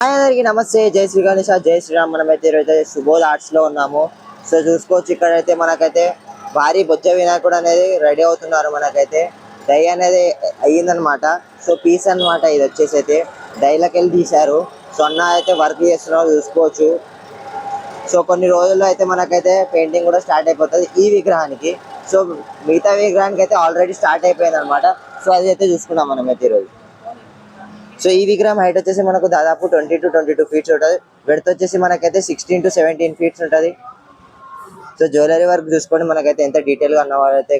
Hi అందరికి నమస్తే, జై శ్రీ గణేష్, జై శ్రీరామ్. మనమైతే ఈరోజు సుబోధ్ ఆర్ట్స్ లో ఉన్నాము. సో చూసుకోవచ్చు, ఇక్కడైతే మనకైతే భారీ బొజ్జ వినాయకుడు అనేది రెడీ అవుతున్నారు. మనకైతే డై అనేది అయ్యిందనమాట. సో పీస్ అనమాట ఇది వచ్చేసి అయితే డైలకి వెళ్ళి తీశారు. సో అన్న అయితే వర్క్ చేస్తున్నారు చూసుకోవచ్చు. సో కొన్ని రోజుల్లో అయితే మనకైతే పెయింటింగ్ కూడా స్టార్ట్ అయిపోతుంది ఈ విగ్రహానికి. సో మిగతా విగ్రహానికి అయితే ఆల్రెడీ స్టార్ట్ అయిపోయింది అనమాట. సో అది అయితే చూసుకున్నాం మనమైతే ఈరోజు. సో ఈ విగ్రహం హైట్ వచ్చేసి మనకు దాదాపు 20 to 22 ఫీట్స్ ఉంటుంది. వెడత్ వచ్చేసి మనకైతే 16 to 17 ఫీట్స్ ఉంటుంది. సో జ్యువెలరీ వర్క్ చూసుకోండి, మనకైతే ఎంత డీటెయిల్గా అన్న వాళ్ళైతే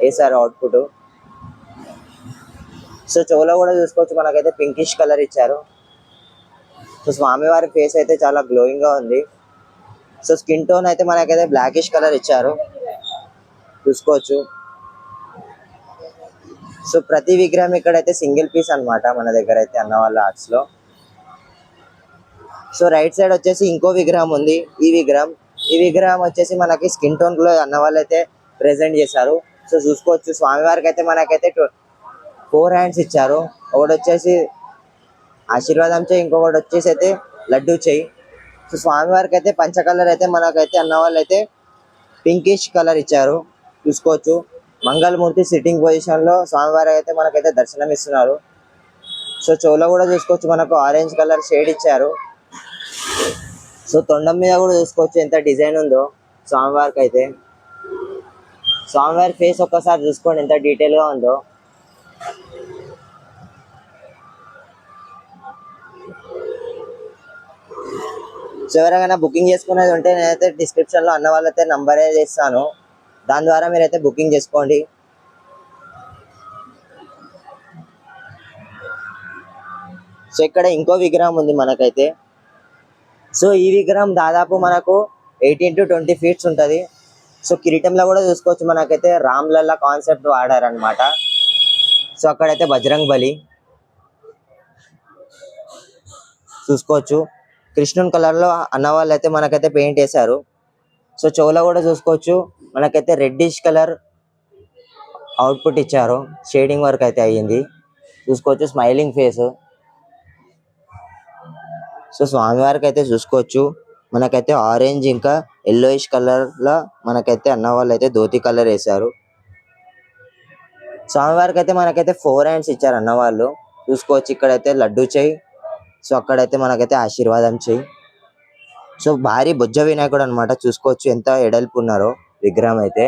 వేసారు అవుట్పుట్. సో చెవులో కూడా చూసుకోవచ్చు, మనకైతే పింకిష్ కలర్ ఇచ్చారు. సో స్వామివారి ఫేస్ అయితే చాలా గ్లోయింగ్గా ఉంది. సో స్కిన్ టోన్ అయితే మనకైతే బ్లాకిష్ కలర్ ఇచ్చారు చూసుకోవచ్చు. సో ప్రతి విగ్రహం ఇక్కడైతే సింగిల్ పీస్ అనమాట మన దగ్గర అయితే అన్న వాళ్ళ ఆర్ట్స్ లో. సో రైట్ సైడ్ వచ్చేసి ఇంకో విగ్రహం ఉంది. ఈ విగ్రహం వచ్చేసి మనకి స్కిన్ టోన్ లో అన్న వాళ్ళు అయితే ప్రెజెంట్ చేశారు. సో చూసుకోవచ్చు, స్వామివారికి అయితే మనకైతే 4 హ్యాండ్స్ ఇచ్చారు. ఒకటి వచ్చేసి ఆశీర్వాదం చేయి, ఇంకొకటి వచ్చేసి అయితే లడ్డు చేయి. సో స్వామివారికి అయితే పంచ కలర్ అయితే మనకైతే అన్న వాళ్ళు అయితే పింకిష్ కలర్ ఇచ్చారు చూసుకోవచ్చు. మంగళమూర్తి సిట్టింగ్ పొజిషన్ లో స్వామివారి అయితే మనకైతే దర్శనం ఇస్తున్నారు. సో చెవులో కూడా చూసుకోవచ్చు, మనకు ఆరెంజ్ కలర్ షేడ్ ఇచ్చారు. సో తొండం మీద కూడా చూసుకోవచ్చు ఎంత డిజైన్ ఉందో స్వామివారికి అయితే. స్వామివారి ఫేస్ ఒక్కసారి చూసుకోండి ఎంత డీటెయిల్ గా ఉందో. సో ఎవరైనా బుకింగ్ చేసుకునేది ఉంటే నేనైతే డిస్క్రిప్షన్ లో అన్న వాళ్ళైతే నంబర్ అయితే ఇస్తాను, దాని ద్వారా మీరైతే బుకింగ్ చేసుకోండి. సో ఇక్కడ ఇంకో విగ్రహం ఉంది మనకైతే. సో ఈ విగ్రహం దాదాపు మనకు 18 to 20 ఫీట్స్ ఉంటుంది. సో కిరీటంలో కూడా చూసుకోవచ్చు, మనకైతే రామ్లల్లా కాన్సెప్ట్ వాడారనమాట. సో అక్కడైతే బజరంగ్ బలి చూసుకోవచ్చు. కృష్ణుని కలర్లో అన్న వాళ్ళు అయితే మనకైతే పెయింట్ వేశారు. సో చెవులో కూడా చూసుకోవచ్చు, మనకైతే రెడ్డిష్ కలర్ అవుట్పుట్ ఇచ్చారు. షేడింగ్ వర్క్ అయితే అయ్యింది చూసుకోవచ్చు. Smiling face. సో స్వామివారికి అయితే చూసుకోవచ్చు, మనకైతే ఆరెంజ్ ఇంకా ఎల్లోయిష్ కలర్ లా మనకైతే అన్న వాళ్ళు అయితే ధోతి కలర్ వేశారు. స్వామివారికి అయితే మనకైతే 4 హ్యాండ్స్ ఇచ్చారు అన్న వాళ్ళు చూసుకోవచ్చు. ఇక్కడైతే లడ్డు చేయి, సో అక్కడైతే మనకైతే ఆశీర్వాదం చేయి. సో భారీ బొజ్జ వినాయకుడు అనమాట. చూసుకోవచ్చు ఎంత ఎడల్పు ఉన్నారో విగ్రహం అయితే.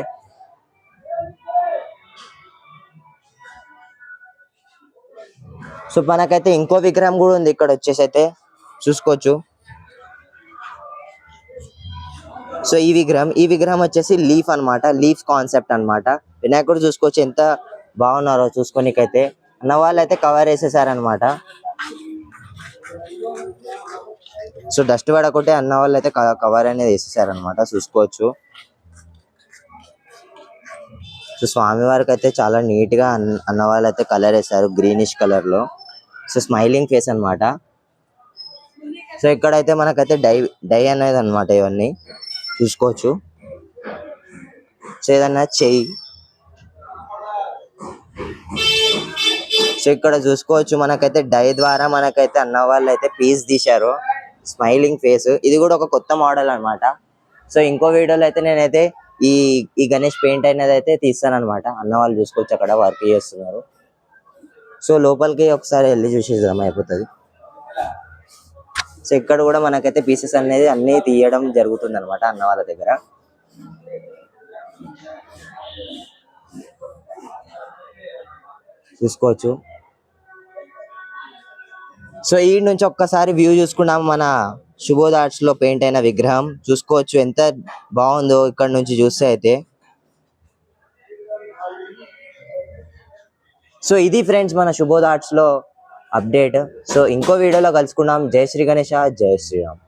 సో మనకైతే ఇంకో విగ్రహం కూడా ఉంది ఇక్కడ వచ్చేసి అయితే చూసుకోవచ్చు. సో ఈ విగ్రహం వచ్చేసి లీఫ్ అన్నమాట, లీఫ్ కాన్సెప్ట్ అన్నమాట. వినాయకుడు చూసుకోవచ్చు ఎంత బాగున్నారో చూసుకోనికైతే. అన్న వాళ్ళు అయితే కవర్ వేసేసారనమాట. సో డస్ట్ పడకుంటే అన్న వాళ్ళు అయితే కవర్ అనేది వేసేసారనమాట చూసుకోవచ్చు. సో స్వామివారికి అయితే చాలా నీట్ గా అన్న వాళ్ళు అయితే కలర్ వేసారు గ్రీనిష్ కలర్ లో. సో స్మైలింగ్ ఫేస్ అన్నమాట. సో ఇక్కడైతే మనకైతే డై అనేది అనమాట ఇవన్నీ చూసుకోవచ్చు. సో ఏదన్నా చెయ్యి. సో ఇక్కడ చూసుకోవచ్చు, మనకైతే డై ద్వారా మనకైతే అన్న వాళ్ళు అయితే పీస్ తీశారు. స్మైలింగ్ ఫేస్, ఇది కూడా ఒక కొత్త మోడల్ అన్నమాట. సో ఇంకో వీడియోలో అయితే నేనైతే ఈ గణేష్ పెయింట్ అనేది అయితే తీస్తాను అనమాట. అన్న వాళ్ళు చూసుకోవచ్చు అక్కడ వర్క్ చేస్తున్నారు. సో లోపలికి ఒకసారి వెళ్ళి చూసేద్దాం అయిపోతుంది. సో ఇక్కడ కూడా మనకైతే పీసెస్ అనేది అన్ని తీయడం జరుగుతుంది అనమాట అన్న వాళ్ళ దగ్గర. చూసుకోవచ్చు. సో ఈ నుంచి ఒక్కసారి వ్యూ చూసుకున్నాం మన సుబోధ్ ఆర్ట్స్ లో పెయింట్ అయిన విగ్రహం. చూసుకోవచ్చు ఎంత బాగుందో ఇక్కడ నుంచి చూస్తే అయితే. సో ఇది ఫ్రెండ్స్ మన సుబోధ్ ఆర్ట్స్ లో అప్డేట్. సో ఇంకో వీడియోలో కలుసుకున్నాం. జై శ్రీ గణేష, జై శ్రీరామ్.